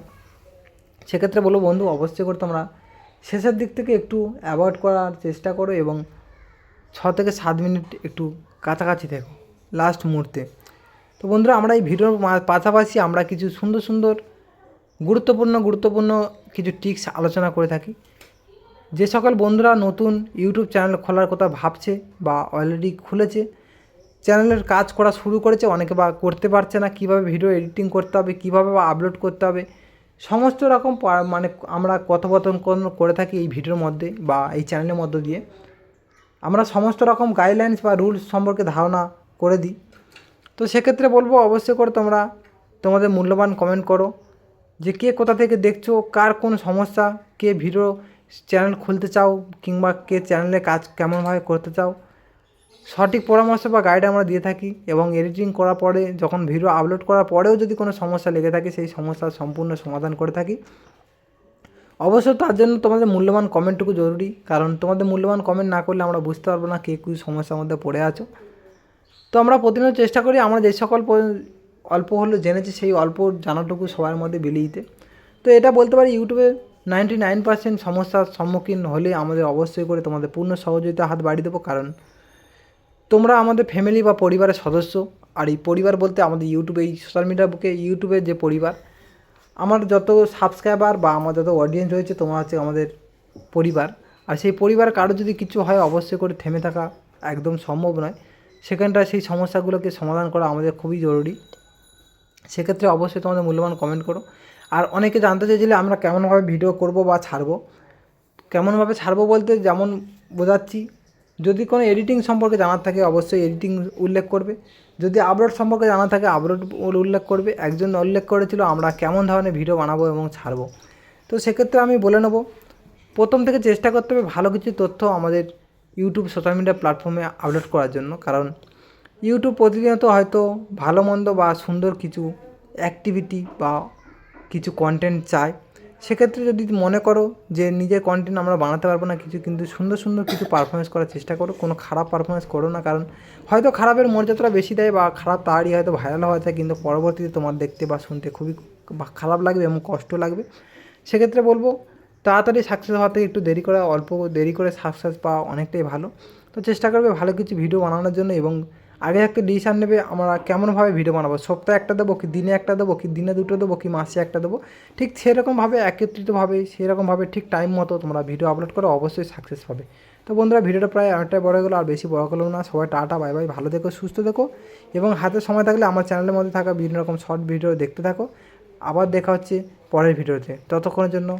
সেক্ষেত্রে বলবো বন্ধু, অবশ্যই করে তোমরা শেষের দিক থেকে একটু অ্যাভয়েড করার চেষ্টা করো এবং 6 থেকে 7 মিনিট একটু কাছাকাছি থেকো লাস্ট মুহূর্তে। তো বন্ধুরা, আমরা এই ভিডিওর পাশাপাশি আমরা কিছু সুন্দর সুন্দর গুরুত্বপূর্ণ কিছু টিপস আলোচনা করে থাকি। যে সকল বন্ধুরা নতুন ইউটিউব চ্যানেল খোলার কথা ভাবছে বা অলরেডি খুলেছে, চ্যানেলের কাজ করা শুরু করেছে, অনেকে বা করতে পারছে না, কীভাবে ভিডিও এডিটিং করতে হবে, কীভাবে বা আপলোড করতে হবে, সমস্ত রকম মানে আমরা কথোপকথন করে থাকি এই ভিডিওর মধ্যে বা এই চ্যানেলের মধ্য দিয়ে। আমরা সমস্ত রকম গাইডলাইন্স বা রুলস সম্পর্কে ধারণা করে দিই। তো সেক্ষেত্রে বলবো অবশ্যই করে তোমরা তোমাদের মূল্যবান কমেন্ট করো যে কে কোথা থেকে দেখছো, কার কোন সমস্যা, কে ভিডিও চ্যানেল খুলতে চাও কিংবা কে চ্যানেলে কাজ কেমনভাবে করতে চাও। সঠিক পরামর্শ বা গাইড আমরা দিয়ে থাকি এবং এডিটিং করার পরে যখন ভিডিও আপলোড করার পরেও যদি কোনো সমস্যা লেগে থাকে সেই সমস্যার সম্পূর্ণ সমাধান করে থাকি। অবশ্যই তার জন্য তোমাদের মূল্যবান কমেন্টটুকু জরুরি, কারণ তোমাদের মূল্যবান কমেন্ট না করলে আমরা বুঝতে পারবো না কে কী সমস্যার মধ্যে পড়ে আছো। তো আমরা প্রতিনিয়ত চেষ্টা করি আমরা যে সকল অল্প হলেও জেনেছি সেই অল্প জানাটুকু সবার মধ্যে বিলিয়ে দিতে। তো এটা বলতে পারি ইউটিউবে 99% সমস্যার সম্মুখীন হলে আমাদের অবশ্যই করে তোমাদের পূর্ণ সহযোগিতা হাত বাড়িয়ে দেবো, কারণ তোমরা আমাদের ফ্যামিলি বা পরিবারের সদস্য। আর এই পরিবার বলতে আমাদের ইউটিউবে, এই সোশ্যাল মিডিয়া বুকে ইউটিউবের যে পরিবার, আমার যত সাবস্ক্রাইবার বা আমার যত অডিয়েন্স হয়েছে তোমরা হচ্ছে আমাদের পরিবার। আর সেই পরিবার কারো যদি কিছু হয় অবশ্যই করে থেমে থাকা একদম সম্ভব নয়, সেখানটায় সেই সমস্যাগুলোকে সমাধান করা আমাদের খুবই জরুরি। সেক্ষেত্রে অবশ্যই তোমাদের মূল্যবান কমেন্ট করো। আর অনেকে জানতে চেয়েছিলে আমরা কেমনভাবে ভিডিও করব বা ছাড়বো। কেমনভাবে ছাড়বো বলতে যেমন বোঝাচ্ছি, যদি কোনো এডিটিং সম্পর্কে জানার থাকে অবশ্যই এডিটিং উল্লেখ করবে, যদি আপলোড সম্পর্কে জানা থাকে আপলোড উল্লেখ করবে। একজন উল্লেখ করেছিল আমরা কেমন ধরনের ভিডিও বানাবো এবং ছাড়বো। তো সেক্ষেত্রে আমি বলে নেব, প্রথম থেকে চেষ্টা করতে হবে ভালো কিছু তথ্য আমাদের ইউটিউব সোশ্যাল মিডিয়া প্ল্যাটফর্মে আপলোড করার জন্য, কারণ ইউটিউব প্রতিনিয়ত হয়তো ভালো মন্দ বা সুন্দর কিছু অ্যাক্টিভিটি বা কিছু কন্টেন্ট চায়। সেক্ষেত্রে যদি মনে করো যে নিজের কন্টেন্ট আমরা বানাতে পারবো না কিছু, কিন্তু সুন্দর কিছু পারফরমেন্স করার চেষ্টা করো, কোনো খারাপ পারফরমেন্স করো না, কারণ হয়তো খারাপের মর্যাদাটা বেশি দেয় বা খারাপ তাড়াতাড়ি হয়তো ভাইরাল হয়ে যায়, কিন্তু পরবর্তীতে তোমার দেখতে বা শুনতে খুবই খারাপ লাগবে এবং কষ্ট লাগবে। সেক্ষেত্রে বলবো তাড়াতাড়ি সাকসেস হওয়া থেকে একটু দেরি করে, অল্প দেরি করে সাকসেস পাওয়া অনেকটাই ভালো। তো চেষ্টা করবে ভালো কিছু ভিডিও বানানোর জন্য এবং আগে একটা ডিসিশন নেবে আমরা কেমনভাবে ভিডিও বানাবো, সপ্তাহে একটা দেবো কি দিনে একটা দেবো কি দিনে দুটো দেবো কি মাসে একটা দেবো, ঠিক সেরকমভাবে একত্রিতভাবে সেরকমভাবে ঠিক টাইম মতো তোমরা ভিডিও আপলোড করো, অবশ্যই সাকসেস পাবে। তো বন্ধুরা, ভিডিওটা প্রায় অনেকটাই বড় হয়ে গেলো, আর বেশি বড় করলেও না। সবাই টাটা বাই বাই, ভালো থেকো, সুস্থ থেকো এবং হাতে সময় থাকলে আমার চ্যানেলের মধ্যে থাকা বিভিন্ন রকম শর্ট ভিডিও দেখতে থাকো। আবার দেখা হচ্ছে পরের ভিডিওতে, ততক্ষণের জন্য